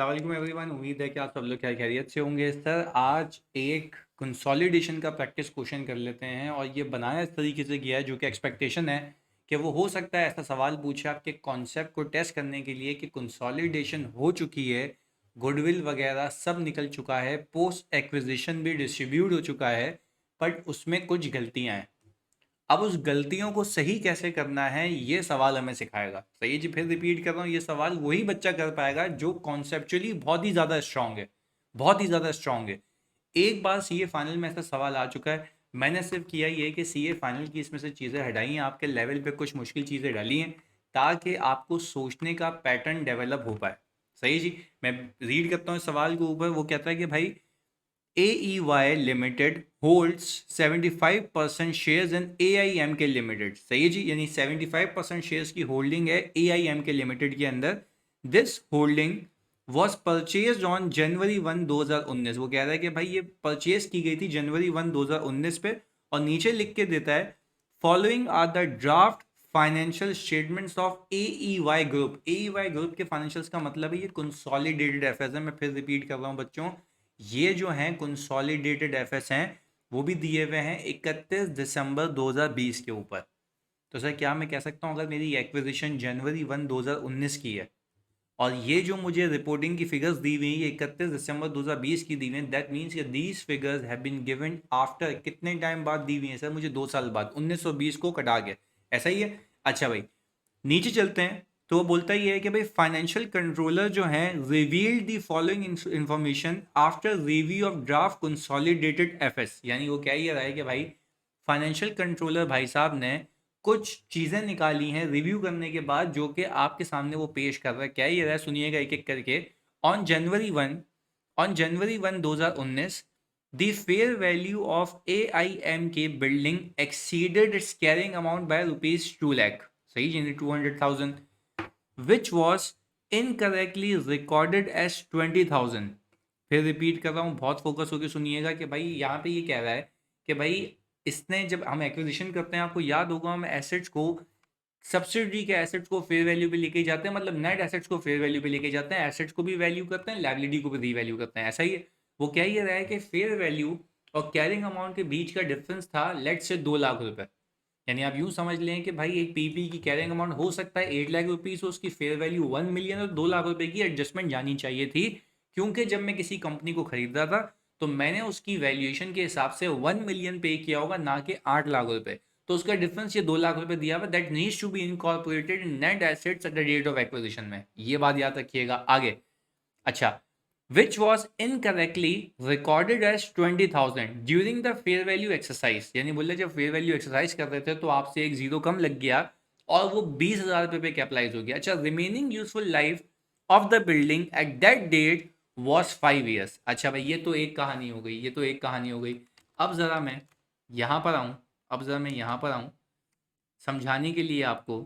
अस्सलाम वालेकुम एवरीवन। उम्मीद है कि आप सब लोग क्या खैरियत से होंगे। सर आज एक कंसोलिडेशन का प्रैक्टिस क्वेश्चन कर लेते हैं और ये बनाया इस तरीके से किया है जो कि एक्सपेक्टेशन है कि वो हो सकता है ऐसा सवाल पूछे आपके कॉन्सेप्ट को टेस्ट करने के लिए कि कंसोलिडेशन हो चुकी है, गुडविल वगैरह सब निकल चुका है, पोस्ट एक्विजिशन भी डिस्ट्रीब्यूट हो चुका है, बट उसमें कुछ गलतियां हैं। अब उस गलतियों को सही कैसे करना है ये सवाल हमें सिखाएगा। सही है जी, फिर रिपीट कर रहा हूँ, ये सवाल वही बच्चा कर पाएगा जो कॉन्सेप्चुअली बहुत ही ज़्यादा स्ट्रांग है, बहुत ही ज़्यादा स्ट्रांग है। एक बार सीए फाइनल में ऐसा सवाल आ चुका है, मैंने सिर्फ किया ये कि सीए फाइनल की इसमें से चीज़ें हटाई हैं, आपके लेवल पे कुछ मुश्किल चीज़ें डाली हैं ताकि आपको सोचने का पैटर्न डेवलप हो पाए। सही जी। मैं रीड करता हूँ सवाल के ऊपर, वो कहता है कि भाई AEY Limited holds 75% shares in AIMK Limited। सही है जी, यानी 75% शेयर्स की होल्डिंग है AIMK Limited के अंदर। This holding was purchase on January 1 2019। वो कह रहा है कि भाई ये परचेज की गई थी जनवरी 1 2019 पे। और नीचे लिख के देता है following are the draft financial statements of AEY group. AEY group के फाइनेंशियल्स का मतलब है ये कंसोलिडेटेड एफएस है। मैं फिर रिपीट कर रहा हूँ बच्चों, ये जो हैं कंसोलिडेटेड एफएस हैं, वो भी दिए हुए हैं 31 दिसंबर 2020 के ऊपर। तो सर क्या मैं कह सकता हूँ अगर मेरी एक्विजिशन जनवरी 1 2019 की है और ये जो मुझे रिपोर्टिंग की फिगर्स दी हुई है 31 दिसंबर 2020 की दी हुई है, that means these figures have been given after कितने टाइम बाद दी हुई है सर? मुझे 2 साल बाद, 1920 को कटा के। ऐसा ही है। अच्छा भाई, नीचे चलते हैं तो वो बोलता ही है कि भाई फाइनेंशियल कंट्रोलर जो है revealed the following information after review of draft consolidated FS. यानी वो क्या ये रहा है कि भाई फाइनेंशियल कंट्रोलर भाई साहब ने कुछ चीजें निकाली हैं रिव्यू करने के बाद जो कि आपके सामने वो पेश कर रहा है। क्या ये रहा है, सुनिएगा एक एक करके। On January 1 2019 the fair value of AIM के building exceeded its carrying amount by ₹2 lakh. सही जी, 200,000, which was incorrectly recorded as 20,000। फिर रिपीट कर रहा हूँ, बहुत फोकस होकर सुनिएगा कि भाई यहाँ पे ये कह रहा है कि भाई इसने, जब हम एक्विजिशन करते हैं आपको याद होगा, हम एसेट्स को, सब्सिडरी के एसेट्स को फेयर वैल्यू पे लेके जाते हैं, मतलब नेट एसेट्स को फेयर वैल्यू पे लेके जाते हैं, एसेट्स को भी वैल्यू करते हैं, लायबिलिटी को भी रीवैल्यू करते हैं। ऐसा ही है। वो क्या ये रहा है कि फेयर वैल्यू और कैरिंग अमाउंट के बीच का डिफरेंस था लेट से 2 लाख रुपए। यानी आप यूं समझ लें कि भाई एक पीपी की कैरिंग अमाउंट हो सकता है 8 लाख रुपीज, उसकी फेयर वैल्यू 1 मिलियन, और 2 लाख रुपए की एडजस्टमेंट जानी चाहिए थी। क्योंकि जब मैं किसी कंपनी को खरीद रहा था तो मैंने उसकी वैल्यूएशन के हिसाब से 1 मिलियन पे किया होगा, ना कि 8 लाख रुपए। तो उसका डिफरेंस ये 2 लाख रुपए दिया हुआ, that needs to be incorporated in net assets at the date of acquisition में। ये बात याद रखिएगा आगे। अच्छा, which was incorrectly recorded as 20,000 during the fair value exercise। यानी बोले जब फेयर वैल्यू एक्सरसाइज कर रहे थे तो आपसे एक जीरो कम लग गया और वो 20,000 रुपए पे कैपिटलाइज हो गया। अच्छा, remaining useful life of the building at that date was 5 years. अच्छा भाई, ये तो एक कहानी हो गई, ये तो एक कहानी हो गई। अब जरा मैं यहाँ पर आऊँ, अब जरा मैं यहाँ पर आऊँ समझाने के लिए आपको।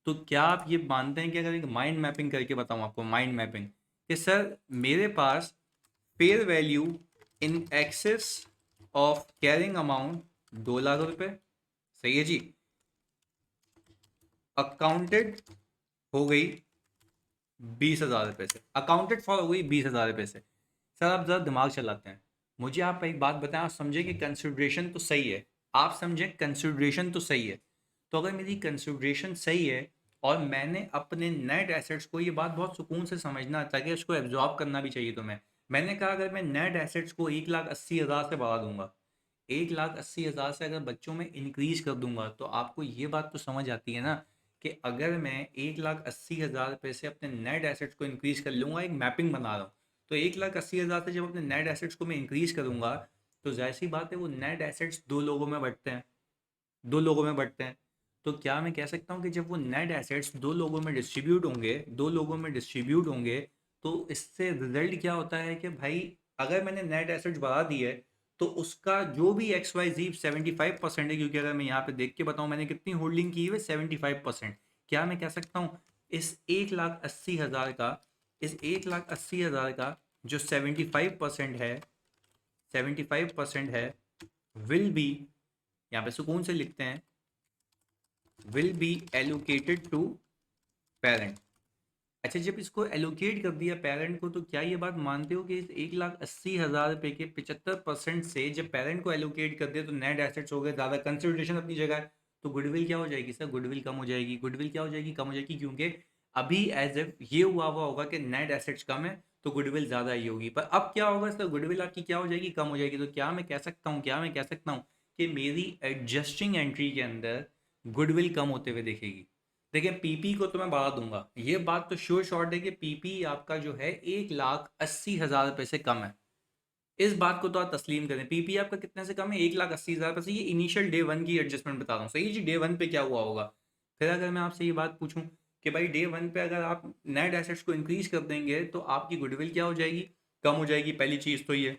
तो क्या आप ये मानते हैं कि अगर एक माइंड मैपिंग करके बताऊं आपको, माइंड मैपिंग, कि सर मेरे पास fair value in excess of carrying amount 2 lakh रुपए। सही है जी। अकाउंटेड हो गई 20,000 रुपए से, अकाउंटेड फॉर हो गई 20,000 रुपए से। सर आप जरा दिमाग चलाते हैं, मुझे आप एक बात बताएं, आप समझे कि कंसिडरेशन तो सही है, आप समझे कंसिडरेशन तो सही है। तो अगर मेरी कंसिडरेशन सही है और मैंने अपने नेट एसेट्स को, ये बात बहुत सुकून से समझना ताकि उसको एब्जॉर्ब करना भी चाहिए, तो मैंने कहा अगर मैं नेट एसेट्स को 1,80,000 से बढ़ा दूंगा, 1,80,000 से अगर बच्चों में इंक्रीज कर दूंगा, तो आपको ये बात तो समझ आती है ना कि अगर मैं 1,80,000 रुपये से अपने नेट एसेट्स को इंक्रीज कर लूँगा, एक मैपिंग बना रहा हूँ, तो 1,80,000 से जब अपने नेट एसेट्स को मैं इंक्रीज करूँगा तो जाहिर सी बात है वो नेट एसेट्स दो लोगों में बंटते हैं, दो लोगों में बंटते हैं। तो क्या मैं कह सकता हूँ कि जब वो नेट एसेट्स दो लोगों में डिस्ट्रीब्यूट होंगे, दो लोगों में डिस्ट्रीब्यूट होंगे, तो इससे रिजल्ट क्या होता है कि भाई अगर मैंने नेट एसेट्स बढ़ा दी है तो उसका जो भी XYZ 75% है, क्योंकि अगर मैं यहाँ पे देख के बताऊँ मैंने कितनी होल्डिंग की हुई है 75%। क्या मैं कह सकता हूँ इस 1,80,000 का, इस 1,80,000 का जो 75% है, 75% है, विल बी, यहाँ पे सुकून से लिखते हैं, will be allocated to parent। अच्छा, जब इसको एलोकेट कर दिया पेरेंट को, तो क्या ये बात मानते हो कि इस 1,80,000 रुपए के 75% से जब पेरेंट को एलोकेट कर दिया तो नेट एसेट्स हो गए ज़्यादा, कंसिडरेशन अपनी जगह है, तो गुडविल क्या हो जाएगी सर? गुडविल कम हो जाएगी। गुडविल क्या हो जाएगी? कम हो जाएगी, क्योंकि अभी एज एफ ये हुआ होगा कि नेट एसेट्स कम है तो गुडविल ज़्यादा ही होगी। पर अब क्या होगा सर? गुडविल आपकी क्या हो जाएगी? कम हो जाएगी। तो क्या मैं कह सकता हूँ कि मेरी एडजस्टिंग एंट्री के अंदर गुडविल कम होते हुए दिखेगी। देखिए, पीपी को तो मैं बढ़ा दूंगा, ये बात तो श्योर शॉर्ट है कि पीपी आपका जो है 1,80,000 रुपये से कम है। इस बात को तो आप तस्लीम करें। पीपी आपका कितने से कम है? 1,80,000 रुपये से। ये इनिशियल डे वन की एडजस्टमेंट बता रहा हूँ, सही जी। डे वन पे क्या हुआ होगा? फिर अगर मैं आपसे ये बात पूछूं कि भाई डे वन पे अगर आप नेट एसेट्स को इंक्रीज कर देंगे तो आपकी गुडविल क्या हो जाएगी? कम हो जाएगी। पहली चीज़ तो ये।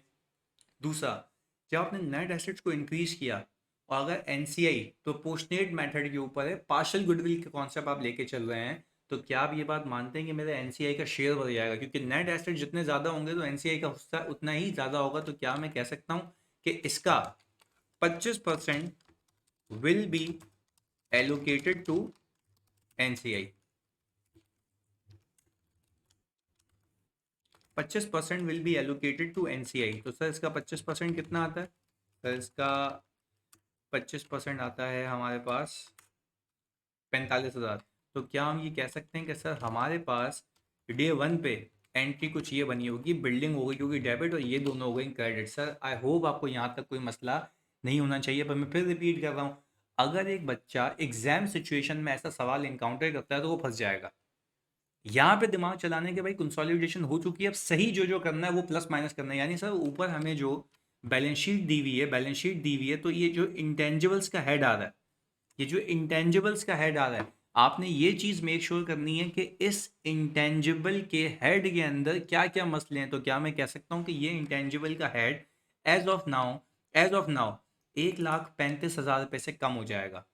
दूसरा, जब आपने नेट एसेट्स को इंक्रीज किया और अगर एनसीआई तो पोस्टनेट मेथड के ऊपर है, पार्शियल गुडविल के कॉन्सेप्ट आप लेके चल रहे हैं, तो क्या आप ये बात मानते हैं कि मेरा एनसीआई का शेयर बढ़ जाएगा? क्योंकि नेट एसेट जितने ज़्यादा होंगे तो एनसीआई का हिस्सा उतना ही ज़्यादा होगा। तो क्या मैं कह सकता हूँ कि इसका 25% will be allocated to NCI? 25% will be allocated to NCI. तो सर इसका 25% कितना आता है? सर इसका 25% आता है हमारे पास 45,000। तो क्या हम ये कह सकते हैं कि सर हमारे पास डे वन पे एंट्री कुछ ये बनी होगी, बिल्डिंग होगी, क्योंकि डेबिट और ये दोनों हो गए क्रेडिट। सर आई होप आपको यहाँ तक कोई मसला नहीं होना चाहिए। पर मैं फिर रिपीट कर रहा हूँ, अगर एक बच्चा एग्जाम सिचुएशन में ऐसा सवाल इनकाउंटर करता है तो वो फंस जाएगा। यहाँ पे दिमाग चलाने के भाई कंसोलिडेशन हो चुकी है, अब सही जो जो करना है वो प्लस माइनस करना है। यानी सर ऊपर हमें जो बैलेंस शीट दी हुई है, तो ये जो इंटेंजिबल्स का हेड आ रहा है, ये जो इंटेंजिबल्स का हेड आ रहा है, आपने ये चीज़ मेक श्योर करनी है कि इस इंटेंजिबल के हेड के अंदर क्या क्या मसले हैं। तो क्या मैं कह सकता हूँ कि ये इंटेंजिबल का हेड एज ऑफ नाउ 1,35,000 रुपये से कम हो जाएगा,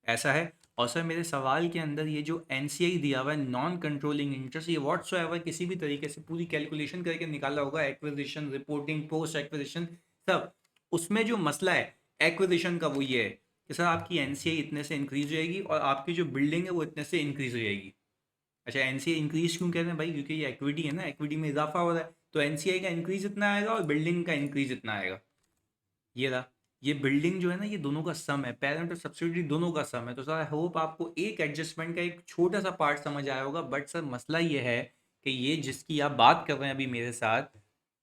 ऐसा है। और सर मेरे सवाल के अंदर ये जो एनसीआई दिया हुआ है, नॉन कंट्रोलिंग इंटरेस्ट, ये व्हाट्स एवर किसी भी तरीके से पूरी कैलकुलेशन करके निकाला होगा, एक्विजिशन रिपोर्टिंग पोस्ट एक्विजिशन सब। उसमें जो मसला है एक्विजिशन का वो ये है कि सर आपकी एनसीआई इतने से इंक्रीज हो जाएगी और आपकी जो बिल्डिंग है वो इतने से इंक्रीज हो जाएगी। अच्छा, एनसीआई इंक्रीज क्यों कह रहे हैं भाई? क्योंकि ये इक्विटी है ना, इक्विटी में इजाफा हो रहा है, तो एनसीआई का इंक्रीज इतना आएगा और बिल्डिंग का इंक्रीज इतना आएगा। ये रहा। ये बिल्डिंग जो है ना, ये दोनों का सम है, पेरेंट और सब्सिडी दोनों का सम है। तो सर आई होप आपको एक एडजस्टमेंट का एक छोटा सा पार्ट समझ आया होगा। बट सर मसला ये है कि ये जिसकी आप बात कर रहे हैं अभी मेरे साथ,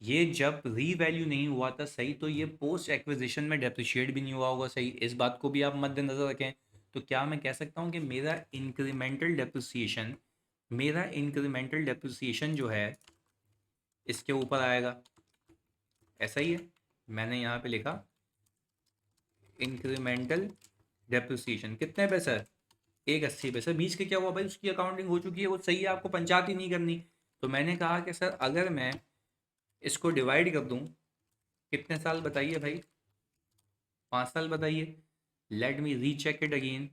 ये जब रीवैल्यू नहीं हुआ था सही, तो ये पोस्ट एक्विजिशन में डेप्रिशिएट भी नहीं हुआ होगा सही। इस बात को भी आप मद्देनजर रखें। तो क्या मैं कह सकता हूँ कि मेरा इंक्रीमेंटल डेप्रिसिएशन जो है इसके ऊपर आएगा? ऐसा ही है, मैंने यहाँ पे लिखा इंक्रीमेंटल डेप्रिसिएशन कितने पैसे है? 1,80 पैसे। बीच के क्या हुआ भाई? उसकी अकाउंटिंग हो चुकी है, वो सही है, आपको पंचायत ही नहीं करनी। तो मैंने कहा कि सर अगर मैं इसको डिवाइड कर दूं, कितने साल बताइए भाई? 5 साल बताइए। Let me recheck it again,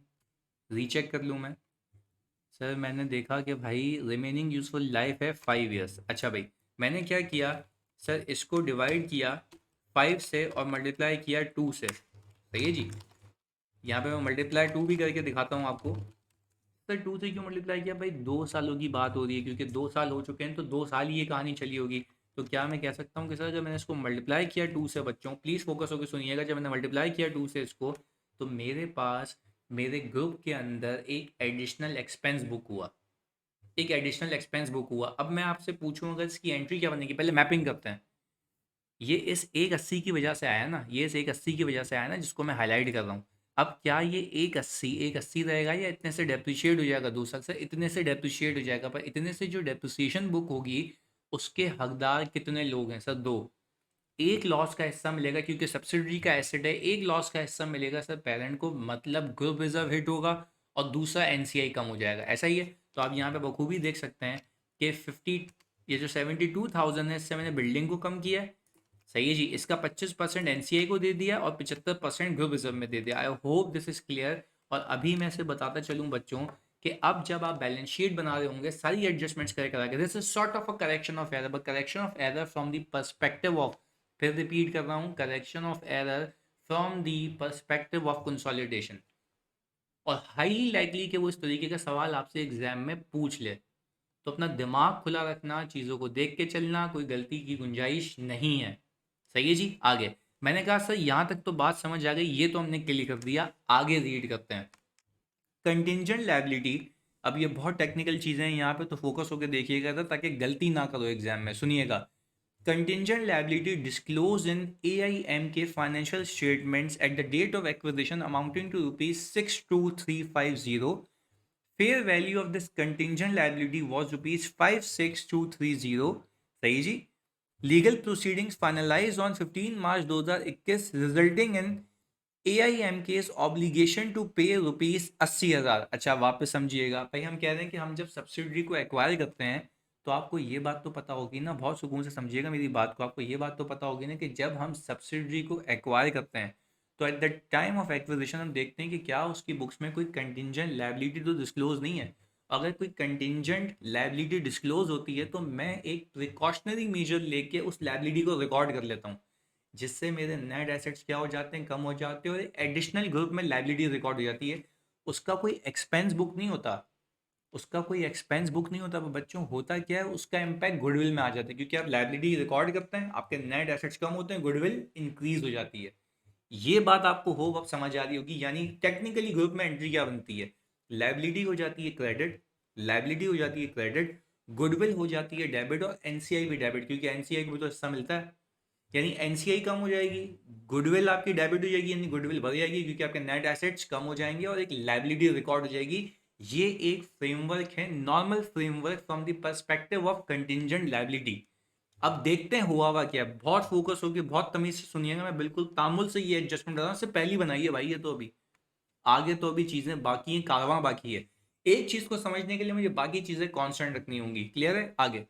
recheck कर लूँ मैं। सर मैंने देखा कि भाई रिमेनिंग यूजफुल लाइफ है 5 ईयर्स। अच्छा भाई, मैंने क्या किया सर, इसको डिवाइड किया 5 से और मल्टीप्लाई किया 2 से, सही है जी। यहाँ पे मैं मल्टीप्लाई 2 भी करके दिखाता हूँ आपको। सर 2 से क्यों मल्टीप्लाई किया भाई? 2 सालों की बात हो रही है, क्योंकि 2 साल हो चुके हैं तो 2 साल ही ये कहानी चली होगी। तो क्या मैं कह सकता हूँ कि सर जब मैंने इसको मल्टीप्लाई किया 2 से, बच्चों प्लीज़ फोकस होकर सुनिएगा, जब मैंने मल्टीप्लाई किया 2 से इसको, तो मेरे पास मेरे ग्रुप के अंदर एक एडिशनल एक्सपेंस बुक हुआ। एक एडिशनल एक्सपेंस बुक हुआ। अब मैं आपसे पूछूं अगर इसकी एंट्री क्या बनेगी, पहले मैपिंग करते हैं। ये इस 1,80 की वजह से आया ना, ये इस 1,80 की वजह से आया ना, जिसको मैं हाईलाइट कर रहा हूँ। अब क्या ये 1,80 रहेगा या इतने से डेप्रिशिएट हो जाएगा? 2 साल से इतने से डेप्रिशिएट हो जाएगा। पर इतने से जो डेप्रिसिएशन बुक होगी उसके हकदार कितने लोग हैं सर? 2। एक लॉस का हिस्सा मिलेगा क्योंकि सब्सिडरी का एसेट है, एक लॉस का हिस्सा मिलेगा सर पेरेंट को, मतलब ग्रुप रिजर्व हिट होगा, और दूसरा एनसीआई कम हो जाएगा, ऐसा ही है। तो आप यहाँ पे बखूबी देख सकते हैं कि 50, ये जो 72,000 है इससे मैंने बिल्डिंग को कम किया है, सही है जी। इसका 25% एनसीआई को दे दिया और 75% ग्रुप रिजर्व में दे दिया। I hope this is clear. और अभी मैं इसे बताता चलूँ बच्चों कि अब जब आप बैलेंस शीट बना रहे होंगे सारी एडजस्टमेंट्स करके करा के, this is sort of a correction of error, but correction of error from the perspective of, फिर रिपीट कर रहा हूँ, correction of error from the perspective of consolidation. और हाईली लाइकली कि वो इस तरीके का सवाल आपसे एग्जाम में पूछ ले। तो अपना दिमाग खुला रखना, चीज़ों को देख के चलना, कोई गलती की गुंजाइश नहीं है। सही है जी। आगे मैंने कहा सर यहाँ तक तो बात समझ आ गई, ये तो हमने क्लियर कर दिया, आगे रीड करते हैं। कंटिंजेंट लायबिलिटी, अब ये बहुत टेक्निकल चीज़ें हैं यहाँ पे, तो फोकस होकर देखिएगा था ताकि गलती ना करो एग्जाम में। सुनिएगा, contingent liability disclose in AIM के financial statements at the date of acquisition amounting to ₹62350. Fair value of this contingent liability was ₹56230. सही जी। Legal proceedings finalize on 15 March 2021 resulting in AIM case obligation to pay ₹80,000. अच्छा वापस समझिएगा भाई, हम कह रहे हैं कि हम जब सब्सिडरी को एक्वायर करते हैं तो आपको ये बात तो पता होगी ना, बहुत सुकून से समझिएगा मेरी बात को, आपको ये बात तो पता होगी ना कि जब हम सब्सिडरी को एक्वायर करते हैं तो at the time of acquisition हम देखते हैं कि क्या उसकी बुक्स में कोई कंटिंजेंट लायबिलिटी तो डिस्क्लोज नहीं है। अगर कोई कंटिंजेंट लायबिलिटी डिस्क्लोज होती है तो मैं एक प्रिकॉशनरी मेजर लेके उस लायबिलिटी को रिकॉर्ड कर लेता हूँ, जिससे मेरे नेट एसेट्स क्या हो जाते हैं, कम हो जाते हैं, और एडिशनल ग्रुप में लायबिलिटी रिकॉर्ड हो जाती है। उसका कोई एक्सपेंस बुक नहीं होता, उसका कोई एक्सपेंस बुक नहीं होता। बच्चों होता क्या है, उसका इम्पैक्ट गुडविल में आ जाता है, क्योंकि आप लायबिलिटी रिकॉर्ड करते हैं, आपके नेट एसेट्स कम होते हैं, गुडविल इंक्रीज हो जाती है। ये बात आपको होप अब समझ आ रही होगी। यानी टेक्निकली ग्रुप में एंट्री क्या बनती है, लायबिलिटी हो जाती है क्रेडिट, लायबिलिटी हो जाती है क्रेडिट, गुडविल हो जाती है डेबिट, और एनसीआई भी डेबिट, क्योंकि एनसीआई को भी तो हिस्सा मिलता है। यानी एनसीआई कम हो जाएगी, गुडविल आपकी डेबिट हो जाएगी, यानी गुडविल बढ़ जाएगी क्योंकि आपके नेट एसेट्स कम हो जाएंगे और एक लायबिलिटी रिकॉर्ड हो जाएगी। ये एक फ्रेमवर्क है, normal framework from the perspective of contingent liability. अब देखते हैं हुआ क्या। बहुत फोकस होकर बहुत तमीज से सुनिएगा, मैं बिल्कुल तामुल से ये एडजस्टमेंट कर रहा हूँ, इससे पहली बनाई है भाई ये तो, अभी आगे तो अभी चीजें बाकी हैं, कारवां बाकी है। एक चीज को समझने के लिए मुझे बाकी चीजें कांस्टेंट रखनी होंगी। क्लियर है। आगे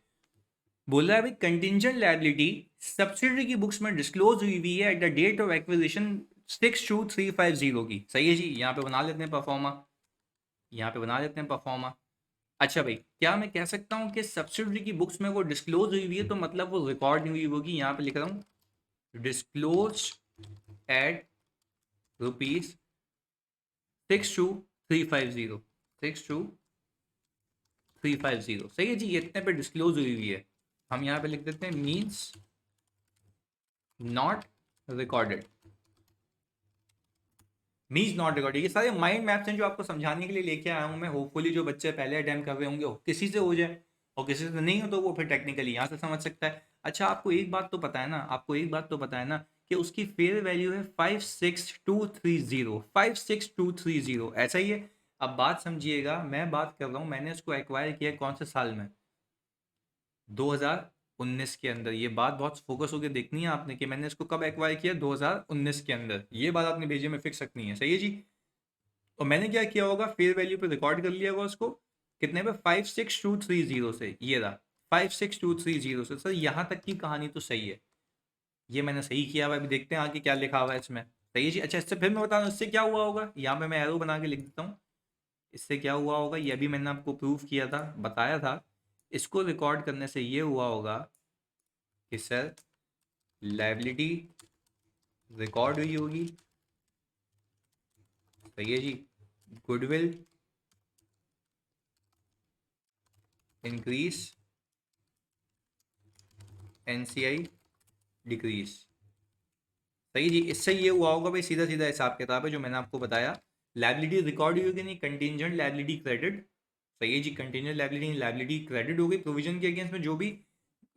बोला है भाई, कंटिंजेंट लायबिलिटी सब्सिडरी की बुक्स में डिस्क्लोज हुई है at the date of acquisition 62350 की। सही है जी। यहाँ पे बना लेते हैं परफॉर्मा, यहाँ पे बना लेते हैं परफॉर्मा। अच्छा भाई, क्या मैं कह सकता हूँ कि सब्सिडरी की बुक्स में वो डिस्क्लोज हुई है, तो मतलब वो रिकॉर्ड नहीं हुई होगी। यहाँ पे लिख रहा हूँ डिस्क्लोज एट ₹62350, 62350। सही है जी। ये इतने पे डिस्क्लोज हुई है, हम यहाँ पे लिख देते हैं means not recorded, means not recorded. ये सारे माइंड मैप्स हैं जो आपको समझाने के लिए लेके आया हूँ मैं। होपफुली जो बच्चे पहले अटेम्प्ट कर रहे होंगे किसी से हो जाए, और किसी से नहीं हो तो वो फिर टेक्निकली यहाँ से समझ सकता है। अच्छा आपको एक बात तो पता है ना, आपको एक बात तो पता है ना कि उसकी फेयर वैल्यू है 56230, 56230 ऐसा ही है। अब बात समझिएगा, मैं बात कर रहा हूँ मैंने उसको एक्वायर किया कौन से साल में, 2019 के अंदर। ये बात बहुत फोकस होकर देखनी है आपने कि मैंने इसको कब एक्वायर किया, 2019 के अंदर। ये बात आपने भेजे में फिक्स रखनी है। सही है जी। और मैंने क्या किया होगा, फेयर वैल्यू पे रिकॉर्ड कर लिया होगा उसको, कितने पे, 56230 से। ये रहा 56230 से। सर यहाँ तक की कहानी तो सही है, ये मैंने सही किया हुआ। अभी देखते हैं आगे क्या लिखा हुआ है इसमें। सही है जी। अच्छा इससे फिर मैं बता दूँ इससे क्या हुआ होगा, यहाँ पे मैं एरो बना के लिख देता हूँ। इससे क्या हुआ होगा, ये अभी मैंने आपको प्रूफ किया था, बताया था। इसको रिकॉर्ड करने से ये हुआ होगा कि सर लायबिलिटी रिकॉर्ड हुई होगी। सही है जी। Goodwill increase, NCI decrease. सही जी। इससे ये हुआ होगा भाई, सीधा सीधा हिसाब किताब है जो मैंने आपको बताया। लायबिलिटी रिकॉर्ड हुई होगी नहीं, कंटिंजेंट लायबिलिटी क्रेडिट। सही है जी। कंटिंजेंट लायबिलिटी, लायबिलिटी क्रेडिट हो गई प्रोविजन के अगेंस्ट में जो भी।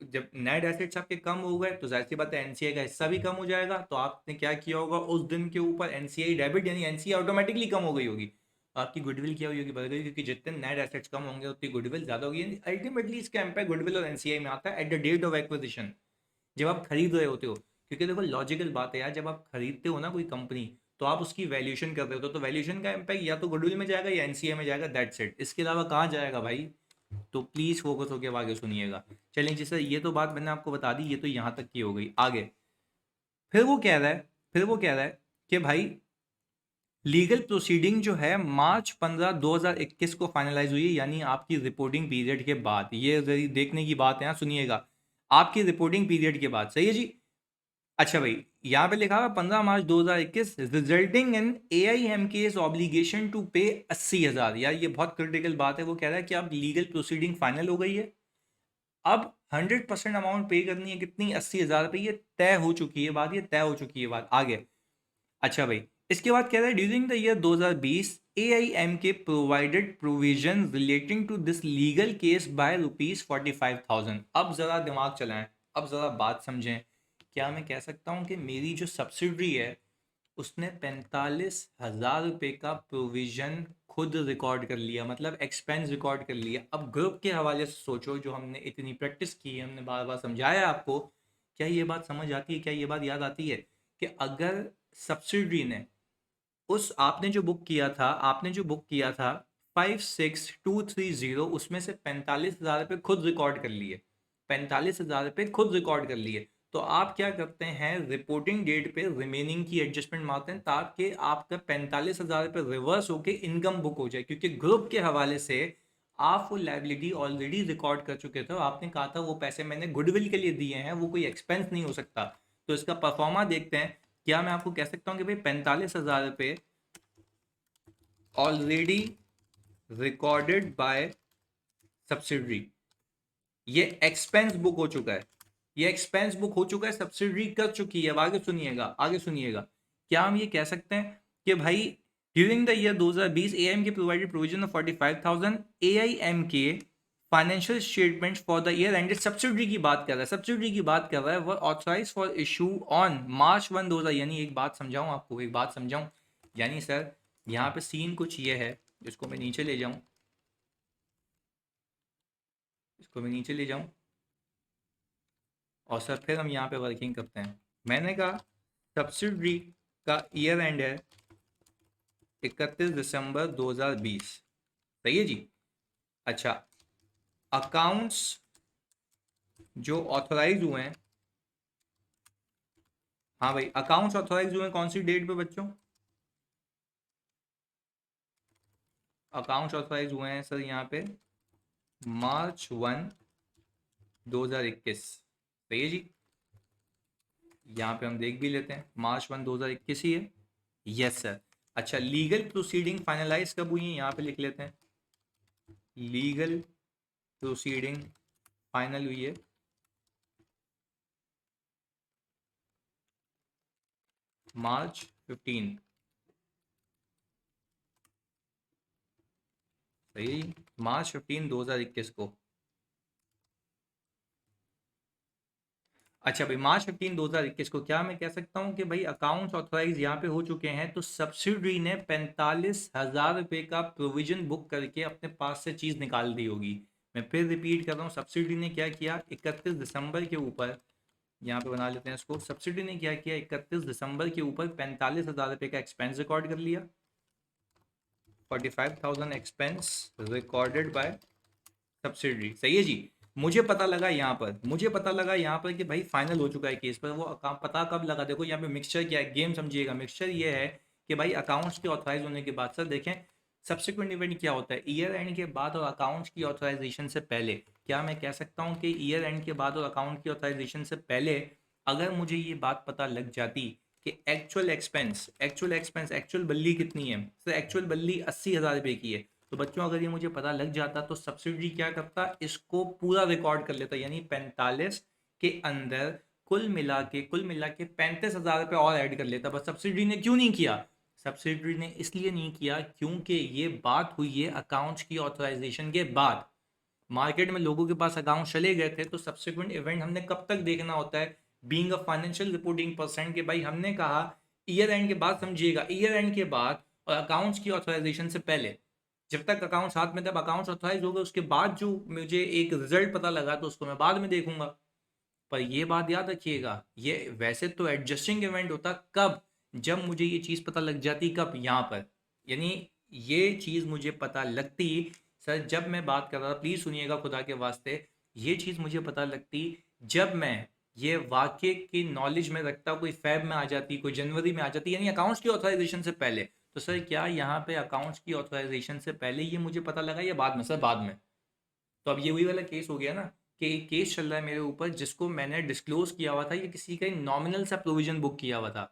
जब नेट एसेट्स आपके कम हो गए तो जाहिर सी बात है एनसीआई का हिस्सा भी कम हो जाएगा। तो आपने क्या किया होगा उस दिन के ऊपर, एनसीआई डेबिट, यानी एनसीआई ऑटोमेटिकली कम हो गई होगी। आपकी गुडविल क्या हुई होगी, बढ़ गई, क्योंकि जितने नेट एसेट्स कम होंगे उतनी गुडविल ज्यादा होगी। अल्टीमेटली इसका इम्पैक्ट गुडविल और एनसीआई में आता है at the date of acquisition, जब आप खरीद रहे होते हो। क्योंकि देखो लॉजिकल बात है यार, जब आप खरीदते हो ना कोई कंपनी, तो आप उसकी वैल्यूएशन कर रहे हो, तो वैल्यूएशन का इम्पैक्ट या तो गुडविल में जाएगा या एनसीए में जाएगा, दैट्स इट। इसके अलावा कहाँ जाएगा भाई। तो प्लीज फोकस होकर आगे सुनिएगा। चलिए जैसे ये तो बात मैंने आपको बता दी, ये तो यहाँ तक की हो गई। आगे फिर वो कह रहा है, फिर वो कह रहा है कि भाई लीगल प्रोसीडिंग जो है मार्च 15 2021 को फाइनलाइज हुई है, यानी आपकी रिपोर्टिंग पीरियड के बाद। ये देखने की बात है, यहाँ सुनिएगा, आपकी रिपोर्टिंग पीरियड के बाद। सही है जी। अच्छा भाई, यहाँ पे लिखा हुआ 15 March 2021 resulting in AIMK's obligation to pay 80,000। यार ये बहुत क्रिटिकल बात है। वो कह रहा है कि अब लीगल प्रोसीडिंग फाइनल हो गई है, अब 100% अमाउंट पे करनी है। कितनी? 80,000 रुपये। ये तय हो चुकी है बात, ये तय हो चुकी है बात। आगे अच्छा भाई, इसके बाद कह रहा है during the year 2020 AIMK provided provision relating to this legal case by ₹45,000। अब जरा दिमाग चलाएं, अब जरा बात समझें। क्या मैं कह सकता हूं कि मेरी जो सब्सिडरी है उसने 45,000 रुपये का प्रोविजन खुद रिकॉर्ड कर लिया, मतलब एक्सपेंस रिकॉर्ड कर लिया। अब ग्रुप के हवाले से सोचो, जो हमने इतनी प्रैक्टिस की है, हमने बार बार समझाया आपको, क्या ये बात समझ आती है? क्या ये बात याद आती है कि अगर सब्सिडरी ने उस आपने जो बुक किया था 56,230, उसमें से 45,000 रुपये खुद रिकॉर्ड कर लिए, 45,000 रुपये खुद रिकॉर्ड कर लिए, तो आप क्या करते हैं? रिपोर्टिंग डेट पे रिमेनिंग की एडजस्टमेंट मारते हैं ताकि आपका 45,000 रुपये रिवर्स होके इनकम बुक हो जाए, क्योंकि ग्रुप के हवाले से आप वो लाइबिलिटी ऑलरेडी रिकॉर्ड कर चुके थे। आपने कहा था वो पैसे मैंने गुडविल के लिए दिए हैं, वो कोई एक्सपेंस नहीं हो सकता। तो इसका परफॉर्मा देखते हैं। क्या मैं आपको कह सकता हूँ कि भाई 45,000 रुपये ऑलरेडी रिकॉर्डेड बाय सब्सिडरी, ये एक्सपेंस बुक हो चुका है, ये एक्सपेंस बुक हो चुका है, सब्सिडरी कर चुकी है। अब आगे सुनिएगा, आगे सुनिएगा। क्या हम ये कह सकते हैं कि भाई during the year 2020 AIMK provided provision of 45,000 AIMK financial statements for the year ended, subsidiary की बात कर रहा है, सब्सिडरी की बात कर रहा है, वो authorise for issue on March 1, 2000। यानी एक बात समझाऊं आपको, एक बात समझाऊं, यानी सर यहाँ पे सीन कुछ ये है, जिसको मैं नीचे ले जाऊं, इसको मैं नीचे ले जाऊं और सर फिर हम यहाँ पे वर्किंग करते हैं। मैंने कहा सब्सिडरी का ईयर एंड है 31 दिसंबर 2020, सही है जी। अच्छा, अकाउंट्स जो ऑथराइज हुए हैं, हाँ भाई अकाउंट्स ऑथराइज हुए हैं कौन सी डेट पे बच्चों? अकाउंट्स ऑथराइज हुए हैं सर यहाँ पे March 1, 2021, सही है जी। यहाँ पे हम देख भी लेते हैं, March 1, 2021 ही है। Yes sir. अच्छा, लीगल प्रोसीडिंग फाइनलाइज कब हुई है? यहाँ पे लिख लेते हैं, लीगल प्रोसीडिंग फाइनल हुई है March 15, सही, March 15, 2021 को। अच्छा भाई March 15, 2021 को क्या मैं कह सकता हूँ कि भाई अकाउंट्स ऑथराइज यहाँ पे हो चुके हैं, तो सब्सिडरी ने 45,000 रुपये का प्रोविजन बुक करके अपने पास से चीज़ निकाल दी होगी। मैं फिर रिपीट कर रहा हूँ, सब्सिडरी ने क्या किया 31 दिसंबर के ऊपर, यहाँ पे बना लेते हैं इसको, सब्सिडी ने क्या किया 31 दिसंबर के ऊपर 45,000 रुपये का एक्सपेंस रिकॉर्ड कर लिया, 45,000 एक्सपेंस रिकॉर्डेड बाय सब्सिडरी, सही है जी। मुझे पता लगा यहाँ पर, मुझे पता लगा यहाँ पर कि भाई फाइनल हो चुका है केस पर। वो पता कब लगा? देखो यहाँ पे मिक्सचर क्या है, गेम समझिएगा। मिक्सचर ये है कि भाई अकाउंट्स के ऑथराइज होने के बाद, सर देखें सब्सिक्वेंट इवेंट क्या होता है, ईयर एंड के बाद और अकाउंट्स की ऑथराइजेशन से पहले। क्या मैं कह सकता हूँ कि ईयर एंड के बाद और अकाउंट की ऑथराइजेशन से पहले अगर मुझे ये बात पता लग जाती कि एक्चुअल बल्ली कितनी है, सर एक्चुअल बल्ली 80,000 रुपये की है, तो बच्चों अगर ये मुझे पता लग जाता तो सब्सिडी क्या करता, इसको पूरा रिकॉर्ड कर लेता, यानी 45 के अंदर कुल मिला के 35,000 रुपये और ऐड कर लेता। बस सब्सिडी ने क्यों नहीं किया? सब्सिडी ने इसलिए नहीं किया क्योंकि ये बात हुई है अकाउंट्स की ऑथराइजेशन के बाद। मार्केट में लोगों के पास अकाउंट चले गए थे, तो सब्सिक्वेंट इवेंट हमने कब तक देखना होता है, being a financial reporting person, के भाई हमने कहा ईयर एंड के बाद, समझिएगा ईयर एंड के बाद और अकाउंट्स की ऑथराइजेशन से पहले। जब तक अकाउंट्स हाथ में, तब अकाउंट्स ऑथराइज हो गए, उसके बाद जो मुझे एक रिजल्ट पता लगा तो उसको मैं बाद में देखूंगा। पर ये बात याद रखिएगा, ये वैसे तो एडजस्टिंग इवेंट होता कब, जब मुझे ये चीज़ पता लग जाती, कब? यहाँ पर, यानी ये चीज़ मुझे पता लगती, सर जब मैं बात कर रहा था, प्लीज़ सुनिएगा खुदा के वास्ते, ये चीज़ मुझे पता लगती जब मैं ये वाक्य की नॉलेज में रखता, कोई फेब में आ जाती, कोई जनवरी में आ जाती, यानी अकाउंट्स की ऑथराइजेशन से पहले। तो सर क्या यहाँ पे अकाउंट्स की ऑथराइजेशन से पहले ये मुझे पता लगा या बाद में? सर बाद में। तो अब ये वही वाला केस हो गया ना कि एक केस चल रहा है मेरे ऊपर जिसको मैंने डिस्क्लोज किया हुआ था, ये किसी का नॉमिनल सा प्रोविजन बुक किया हुआ था,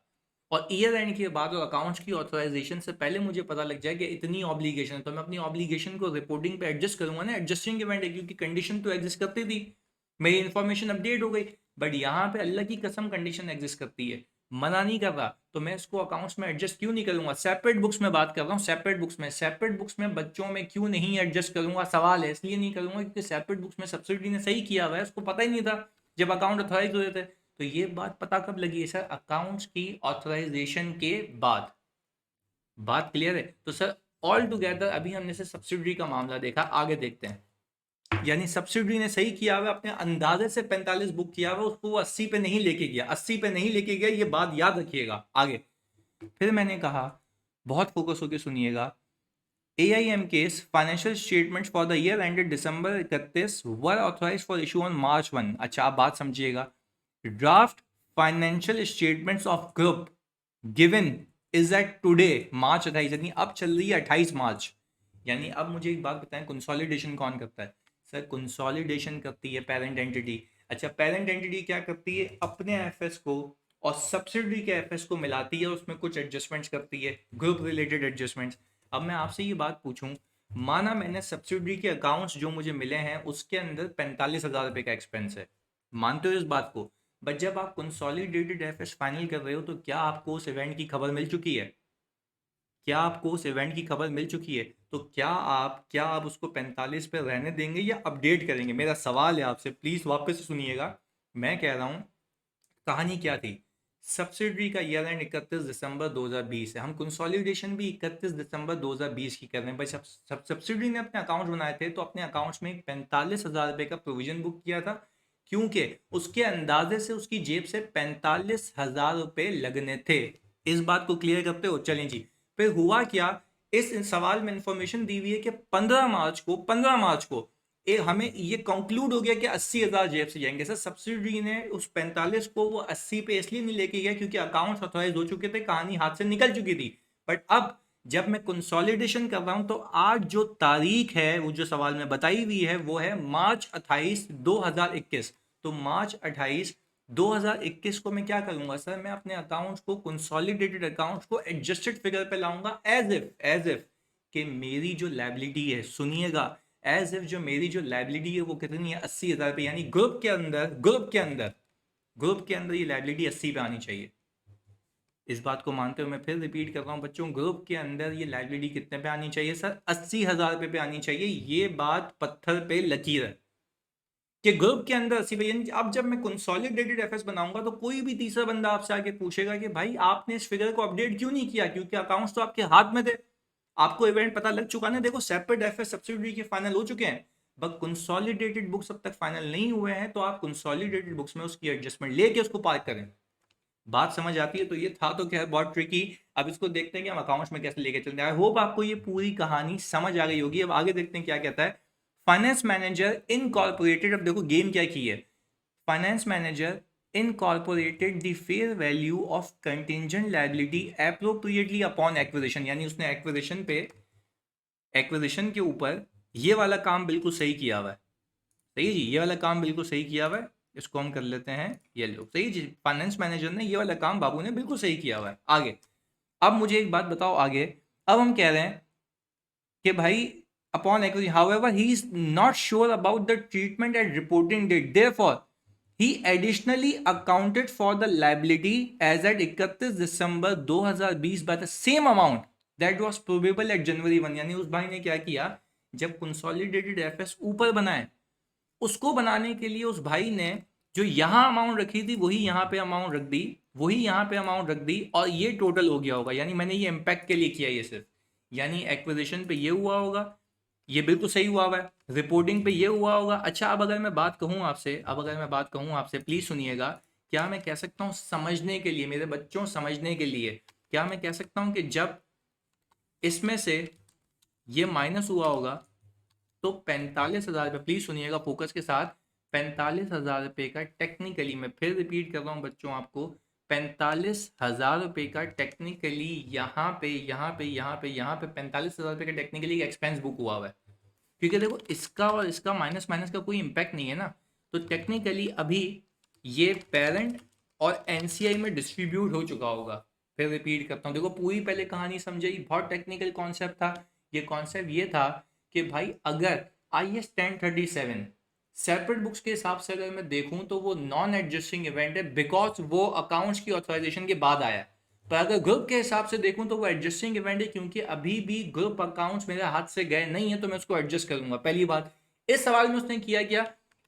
और ईयर एंड के बाद और अकाउंट्स की ऑथराइजेशन से पहले मुझे पता लग जाए कि इतनी ऑब्लिगेशन है, तो मैं अपनी ऑब्लिगेशन को रिपोर्टिंग पे एडजस्ट करूंगा ना, एडजस्टिंग इवेंट है, क्योंकि कंडीशन तो एग्जिस्ट करती थी, मेरी इन्फॉर्मेशन अपडेट हो गई। बट यहाँ पे अल्लाह की कसम कंडीशन एग्जिस्ट करती है, मना नहीं कर रहा, तो मैं इसको अकाउंट्स में एडजस्ट क्यों नहीं करूंगा? सेपरेट बुक्स में बात कर रहा हूँ, सेपरेट बुक्स में बच्चों में क्यों नहीं एडजस्ट करूंगा? सवाल है, इसलिए नहीं करूंगा क्योंकि सेपरेट बुक्स में सब्सिडी ने सही किया हुआ है, उसको पता ही नहीं था जब अकाउंट अथॉराइज हुए थे। तो ये बात पता कब लगी है सर? अकाउंट्स की ऑथराइजेशन के बाद। बात क्लियर है? तो सर ऑल टुगेदर अभी हमने से सब्सिडी का मामला देखा, आगे देखते हैं। यानी सब्सिडी ने सही किया हुआ, अपने अंदाजे से 45 बुक किया हुआ, उसको वो 80 पे नहीं लेके गया, 80 पे नहीं लेके गया, ये बात याद रखिएगा। आगे फिर मैंने कहा, बहुत फोकस होकर सुनिएगा, AIMK's financial statements for the year ended December 31 were authorized for issue on March 1। अच्छा, आप बात समझिएगा, draft financial statements of group given is at today March 28, यानी अब चल रही है 28 मार्च। यानी अब मुझे एक बात बताएं, कंसोलिडेशन कौन करता है? सर कंसोलिडेशन करती है पेरेंट एंटिटी। अच्छा, पेरेंट एंटिटी क्या करती है? अपने एफएस को और सब्सिडरी के एफएस को मिलाती है, उसमें कुछ एडजस्टमेंट्स करती है, ग्रुप रिलेटेड एडजस्टमेंट्स। अब मैं आपसे ये बात पूछूं, माना मैंने सब्सिडरी के अकाउंट्स जो मुझे मिले हैं उसके अंदर 45,000 रुपये का एक्सपेंस है, मानते हो इस बात को? बट जब आप कंसोलिडेटेड एफएस फाइनल कर रहे हो तो क्या आपको उस इवेंट की खबर मिल चुकी है? क्या आपको उस इवेंट की खबर मिल चुकी है? तो क्या आप उसको 45 पे रहने देंगे या अपडेट करेंगे? मेरा सवाल है आपसे, प्लीज वापस से सुनिएगा। मैं कह रहा हूं, कहानी क्या थी? सब्सिडरी का ईयर एंड 31 दिसंबर 2020 है, हम कंसोलिडेशन भी 31 दिसंबर 2020 की कर रहे हैं। भाई सब्सिडरी ने अपने अकाउंट बनाए थे तो अपने अकाउंट्स में 45,000 रुपये का प्रोविजन बुक किया था, क्योंकि उसके अंदाजे से उसकी जेब से 45,000 रुपये लगने थे। इस बात को क्लियर करते हो? चलें जी। फिर हुआ क्या, इस सवाल में इंफॉर्मेशन दी हुई है कि 15 मार्च को हमें ये कंक्लूड हो गया कि 80,000 जेब से जाएंगे। सर सब्सिडी ने उस 45 को वो 80 पे इसलिए नहीं लेके गया क्योंकि अकाउंट्स ऑथराइज हो चुके थे, कहानी हाथ से निकल चुकी थी। बट अब जब मैं कंसोलिडेशन कर रहा हूं तो आज जो तारीख है, वो जो सवाल में बताई हुई है, वो है मार्च 28 2021। तो मार्च 28 2021 को मैं क्या करूंगा सर? मैं अपने अकाउंट्स को, कंसोलिडेटेड अकाउंट्स को एडजस्टेड फिगर पे लाऊंगा, एज इफ कि मेरी जो लायबिलिटी है, सुनिएगा, एज इफ जो मेरी जो लायबिलिटी है वो कितनी है? 80,000 रुपये। यानी ग्रुप के अंदर ये लायबिलिटी 80 पे आनी चाहिए। इस बात को मानते हो? मैं फिर रिपीट कर रहा हूं बच्चों, ग्रुप के अंदर ये लायबिलिटी कितने पे आनी चाहिए सर? 80,000 रुपये पे आनी चाहिए। ये बात पत्थर पे लकीर है कि ग्रुप के अंदर 80 पे। अब जब मैं कंसोलिडेटेड एफएस बनाऊंगा तो कोई भी तीसरा बंदा आपसे आके पूछेगा कि भाई आपने इस फिगर को अपडेट क्यों नहीं किया, क्योंकि अकाउंट्स तो आपके हाथ में थे, आपको इवेंट पता लग चुका ना। देखो सेपरेट एफएस सब्सिडरी के फाइनल हो चुके हैं, बट कंसोलिडेटेड बुक्स अब तक फाइनल नहीं हुए हैं, तो आप कंसोलिडेटेड बुक्स में उसकी एडजस्टमेंट लेके उसको पार करें। बात समझ आती है? तो ये था तो क्या है, बहुत ट्रिकी। अब इसको देखते हैं कि हम अकाउंट्स में कैसे लेके चलते हैं। आई होप आपको ये पूरी कहानी समझ आ गई होगी। अब आगे देखते हैं क्या कहता है। फाइनेंस मैनेजर इनकॉर्पोरेटेड, अब देखो गेम क्या की है। Finance manager incorporated the fair value of contingent liability appropriately upon acquisition, यानी उसने एक्विजिशन के ऊपर ये वाला काम बिल्कुल सही किया हुआ है। सही है जी, ये वाला काम बिल्कुल सही किया हुआ है। इसको हम कर लेते हैं येलो। सही जी, फाइनेंस मैनेजर ने ये वाला काम बाबू ने बिल्कुल सही किया हुआ है। आगे अब मुझे एक बात बताओ, आगे अब हम कह रहे हैं कि भाई upon acquisition, however he is not sure about the treatment at reporting date, therefore he additionally accounted for the liability as at 31 December 2020 by the same amount that was probable at January 1। यानी उस भाई ने क्या किया, जब consolidated FS ऊपर बनाए, उसको बनाने के लिए उस भाई ने जो यहां अमाउंट रखी थी वही यहां पे अमाउंट रख दी, वही यहां पे अमाउंट रख दी, और ये टोटल हो गया होगा। यानी मैंने ये इम्पैक्ट के लिए किया ये सिर्फ, यानी एक्विजिशन पे ये हुआ होगा, ये बिल्कुल सही हुआ है, रिपोर्टिंग पे ये हुआ होगा। अच्छा, अब अगर मैं बात कहूँ आपसे प्लीज सुनिएगा, क्या मैं कह सकता हूँ समझने के लिए, मेरे बच्चों समझने के लिए, क्या मैं कह सकता हूँ कि जब इसमें से ये माइनस हुआ होगा तो 45,000 रुपये, प्लीज सुनिएगा फोकस के साथ, 45,000 रुपये का टेक्निकली, मैं फिर रिपीट कर रहा हूँ बच्चों आपको, 45,000 रुपये का टेक्निकली यहाँ पे 45,000 रुपये का टेक्निकली एक्सपेंस बुक हुआ हुआ है। क्योंकि देखो इसका और इसका माइनस माइनस का कोई इंपैक्ट नहीं है ना। तो टेक्निकली अभी ये पेरेंट और एनसीआई में डिस्ट्रीब्यूट हो चुका होगा। फिर रिपीट करता हूँ, देखो पूरी पहले कहानी समझाई, बहुत टेक्निकल कॉन्सेप्ट था। ये कॉन्सेप्ट ये था कि भाई अगर IS 1037 सेपरेट बुक्स के हिसाब से अगर मैं देखूं तो वो नॉन एडजस्टिंग इवेंट है, बिकॉज वो अकाउंट्स की ऑथराइजेशन के बाद आया। पर अगर ग्रुप के हिसाब से देखूं तो वो एडजस्टिंग इवेंट है, क्योंकि अभी भी ग्रुप अकाउंट्स मेरे हाथ से गए नहीं है, तो मैं उसको एडजस्ट करूंगा। पहली बात, इस सवाल में उसने किया क्या,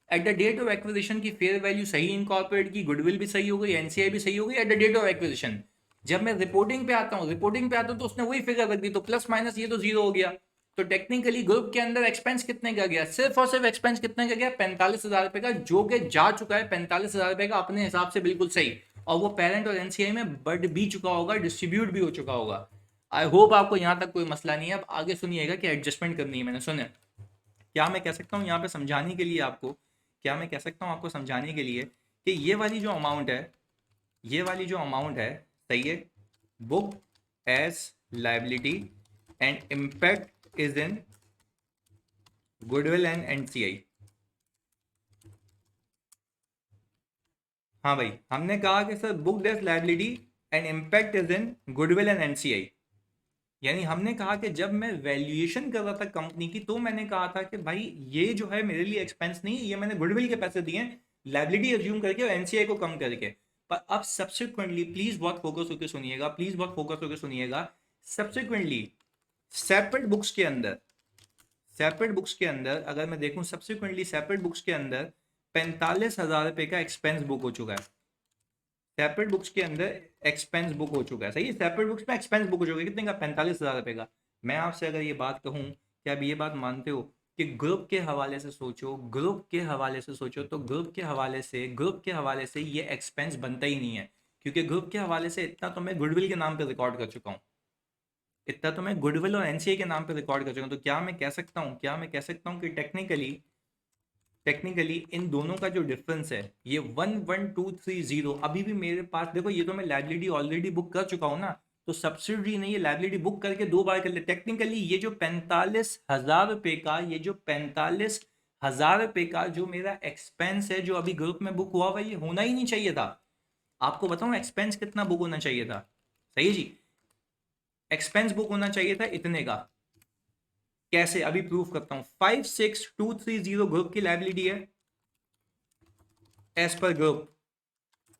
at the date of acquisition की फेयर वैल्यू सही इनकॉर्पोरेट की, गुडविल भी सही हो गई, एनसीआई भी सही हो गई at the date of acquisition. जब मैं रिपोर्टिंग पे आता हूँ, तो उसने वही फिगर रख दी, तो प्लस माइनस ये तो जीरो हो गया। तो टेक्निकली ग्रुप के अंदर एक्सपेंस कितने का गया, सिर्फ और सिर्फ एक्सपेंस कितने का गया, 45,000 रुपए का, जो कि जा चुका है 45,000 रुपए का अपने हिसाब से बिल्कुल सही। और वो पेरेंट और एनसीआई में बढ़ भी चुका होगा, डिस्ट्रीब्यूट भी हो चुका होगा। आई होप आपको यहाँ तक कोई मसला नहीं है। अब आगे सुनिएगा कि एडजस्टमेंट करनी है मैंने, सुने क्या मैं कह सकता हूँ यहाँ पे समझाने के लिए आपको, क्या मैं कह सकता हूँ आपको समझाने के लिए कि ये वाली जो अमाउंट है, ये वाली जो अमाउंट है, सही है, book as liability and impact is in goodwill and NCI. हाँ भाई, हमने कहा कि sir book as liability and impact is in goodwill and NCI. यानी हमने कहा कि जब मैं वैल्यूएशन कर रहा था कंपनी की, तो मैंने कहा था कि भाई ये जो है मेरे लिए एक्सपेंस नहीं है, ये मैंने गुडविल के पैसे दिए हैं, लाइबिलिटी अज्यूम करके और एनसीआई को कम करके। पर अब सब्सिक्वेंटली, प्लीज बहुत फोकस होकर सुनिएगा, प्लीज बहुत फोकस होकर सुनिएगा, सब्सिक्वेंटली सेपरेट बुक्स के अंदर, सेपरेट बुक्स के अंदर अगर मैं देखूं, सब्सिक्वेंटली सेपरेट बुक्स के अंदर 45,000 रुपए का एक्सपेंस बुक हो चुका है। सेपरेट बुक्स के अंदर एक्सपेंस बुक हो चुका है, सही है, सेपरेट बुक्स में एक्सपेंस बुक हो चुका है, कितने का, 45,000 रुपए का। मैं आपसे अगर ये बात कहूं, क्या आप ये बात मानते हो कि ग्रुप के हवाले से सोचो, ग्रुप के हवाले से सोचो, तो ग्रुप के हवाले से, ग्रुप के हवाले से ये एक्सपेंस बनता ही नहीं है, क्योंकि ग्रुप के हवाले से इतना तो मैं गुडविल के नाम पे रिकॉर्ड कर चुका हूँ, इतना तो मैं गुडविल और एनसीए के नाम पे रिकॉर्ड कर चुका हूँ। तो क्या मैं कह सकता हूँ, क्या मैं कह सकता हूँ कि टेक्निकली, टेक्निकली इन दोनों का जो डिफरेंस है, ये 11230, अभी भी मेरे पास, देखो ये तो मैं लाइबिलिटी ऑलरेडी बुक कर चुका हूं ना, तो सब्सिडी नहीं, ये लाइबिलिटी बुक करके दो बार कर ले। टेक्निकली ये जो 45,000 रुपए का, ये जो 45,000 रुपए का जो मेरा एक्सपेंस है, जो अभी ग्रुप में बुक हुआ हुआ, ये होना ही नहीं चाहिए था। आपको बताऊं एक्सपेंस कितना बुक होना चाहिए था, सही है जी, एक्सपेंस बुक होना चाहिए था इतने का। कैसे, अभी प्रूफ करता हूं। 56,230 ग्रुप की लाइबिलिटी है, as per group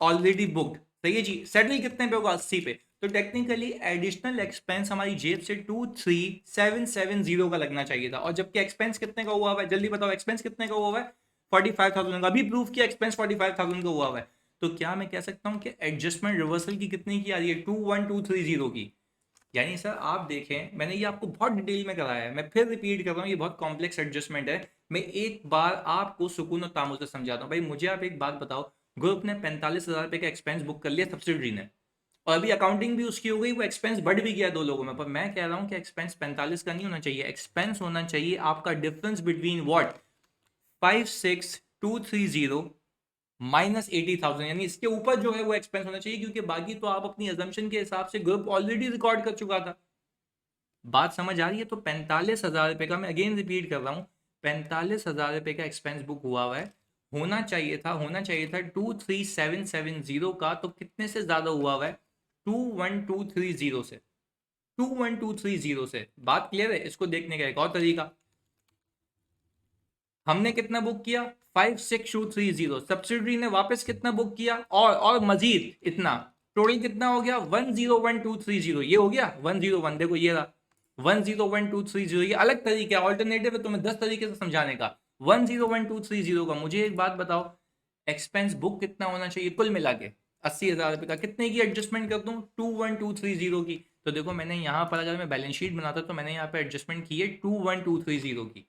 already booked, सही है जी। सेटल कितने पे होगा, 80 पे। तो टेक्निकली एडिशनल एक्सपेंस हमारी जेब से 23,770 का लगना चाहिए था, और जबकि एक्सपेंस कितने का हुआ हुआ है, जल्दी बताओ एक्सपेंस कितने का हुआ हुआ है, 45,000 का। अभी प्रूफ किया एक्सपेंस 45,000 का हुआ हुआ है। तो क्या मैं कह सकता हूं कि एडजस्टमेंट रिवर्सल की कितनी की आ रही है, 21,230 की। यानी सर आप देखें, मैंने ये आपको बहुत डिटेल में कराया है, मैं फिर रिपीट कर रहा हूँ, ये बहुत कॉम्प्लेक्स एडजस्टमेंट है। मैं एक बार आपको सुकून और तामुल से समझाता हूँ। भाई मुझे आप एक बात बताओ, ग्रुप ने 45,000 रुपए का एक्सपेंस बुक कर लिया सब्सिडरी ने, और अभी अकाउंटिंग भी उसकी हो गई, वो एक्सपेंस बढ़ भी गया दो लोगों में। पर मैं कह रहा हूँ कि एक्सपेंस 45 का नहीं होना चाहिए, एक्सपेंस होना चाहिए आपका डिफरेंस बिटवीन व्हाट, 56,230 -80,000, यानी इसके ऊपर जो है वो एक्सपेंस होना चाहिए, क्योंकि बाकी तो आप अपनी अजम्पशन के हिसाब से ग्रुप ऑलरेडी रिकॉर्ड कर चुका था। बात समझ आ रही है। तो 45,000 रुपए का, मैं अगेन रिपीट कर रहा हूँ, 45,000 रुपए का एक्सपेंस बुक हुआ हुआ है, होना चाहिए था, होना चाहिए था 23,770 का। तो कितने से ज्यादा हुआ हुआ है, 21,230 से, 21,230 से। बात क्लियर है। इसको देखने का एक और तरीका, हमने कितना बुक किया, 56,230, सब्सिडरी ने वापस कितना बुक किया, और मजीद इतना, टोटल कितना हो गया, 101,230, ये हो गया 101। देखो ये रहा 101,230, ये अलग तरीका है, ऑल्टरनेटिव है, तुम्हें 10 तरीके से समझाने का। 101,230 का, मुझे एक बात बताओ, एक्सपेंस बुक कितना होना चाहिए कुल मिला के, 80,000 रुपए का, कितने की एडजस्टमेंट कर दूं, 21,230 की। तो देखो मैंने यहाँ पर, अगर मैं बैलेंस शीट बनाता तो मैंने यहाँ पे एडजस्टमेंट की है 21,230 की।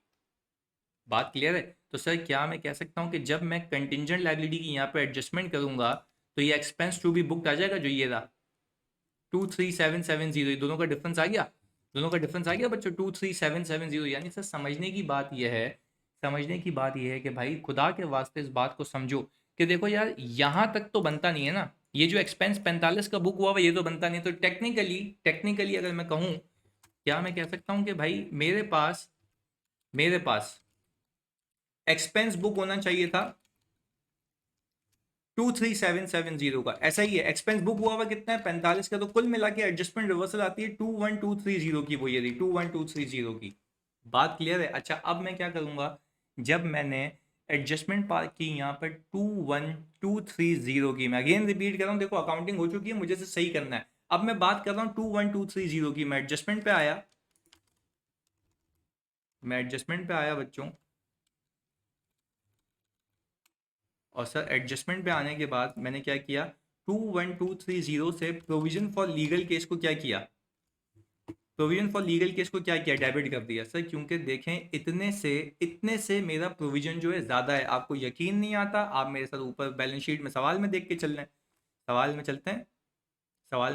बात क्लियर है। तो सर क्या मैं कह सकता हूँ कि जब मैं कंटिजेंट लाइबिलिटी की यहाँ पे एडजस्टमेंट करूंगा, तो ये एक्सपेंस टू बी बुक्ड आ जाएगा, जो ये रहा 23,770, दोनों का डिफरेंस आ गया, दोनों का डिफरेंस आ गया बच्चों, 23,770। यानी सर समझने की बात यह है, समझने की बात यह है कि भाई खुदा के वास्ते इस बात को समझो कि देखो यार, यहाँ तक तो बनता नहीं है ना, ये जो एक्सपेंस 45 का बुक हुआ हुआ ये तो बनता नहीं। तो टेक्निकली, टेक्निकली अगर मैं कहूँ, क्या मैं कह सकता हूँ कि भाई मेरे पास एक्सपेंस बुक होना चाहिए था 23770 का, ऐसा ही है। एक्सपेंस बुक हुआ हुआ कितना है 45 का, तो कुल मिला के एडजस्टमेंट रिवर्सल आती है 21230 की, वो ये रही 21230 की। बात क्लियर है? अच्छा अब मैं क्या करूंगा, जब मैंने एडजस्टमेंट की यहाँ पर 21230 की, मैं अगेन रिपीट कर रहा हूँ, देखो अकाउंटिंग हो चुकी है, मुझे से सही करना है। अब मैं बात कर रहा हूँ 21230 की, मैं एडजस्टमेंट पे आया, बच्चों, और सर एडजस्टमेंट पे आने के बाद मैंने क्या किया, 21230 से प्रोविजन फॉर लीगल केस को क्या किया, डेबिट कर दिया सर, क्योंकि देखें इतने से मेरा प्रोविजन जो है ज़्यादा है। आपको यकीन नहीं आता, आप मेरे साथ ऊपर बैलेंस शीट में सवाल में देख के चल रहे हैं, सवाल में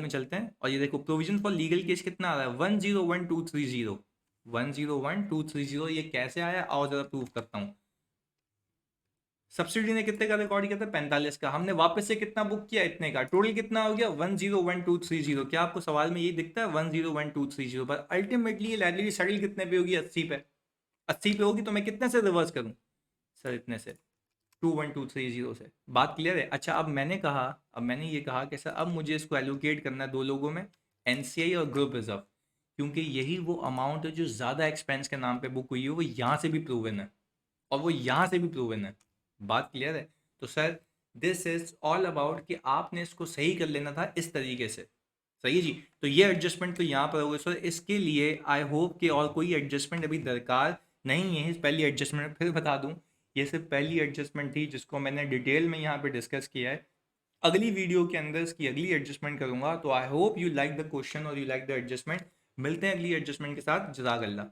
चलते हैं, और ये देखो प्रोविजन फॉर लीगल केस कितना आ रहा है, 101230, 101230, ये कैसे आया आओ जरा प्रूव करता हूँ। सब्सिडी ने कितने का रिकॉर्ड किया था, 45 का, हमने वापस से कितना बुक किया, इतने का, टोटल कितना हो गया 101230। क्या आपको सवाल में ये दिखता है 101230 पर अल्टीमेटली ये लाइबिलिटी सेटल कितने पे होगी, 80 पे, 80 पे होगी, तो मैं कितने से रिवर्स करूं सर, इतने से, 21230 से। बात क्लियर है? अच्छा अब मैंने ये कहा कि सर अब मुझे इसको एलोकेट करना है दो लोगों में, एनसीआई और ग्रुप रिजर्व, क्योंकि यही वो अमाउंट है जो ज़्यादा एक्सपेंस के नाम पे बुक हुई है, वो यहाँ से भी प्रूवन है, और वो यहाँ से भी प्रूवन है। बात क्लियर है? तो sir this is all about कि आपने इसको सही कर लेना था इस तरीके से। सही है जी। तो ये एडजस्टमेंट तो यहाँ पर होगा सर, इसके लिए आई होप कि और कोई एडजस्टमेंट अभी दरकार नहीं है। पहली एडजस्टमेंट फिर बता दूं, ये सिर्फ पहली एडजस्टमेंट थी जिसको मैंने डिटेल में यहाँ पे डिस्कस किया है। अगली वीडियो के अंदर इसकी अगली एडजस्टमेंट करूंगा। तो I hope you like the question और यू लाइक द एडजस्टमेंट। मिलते हैं अगली एडजस्टमेंट के साथ। जज़ाकल्लाह।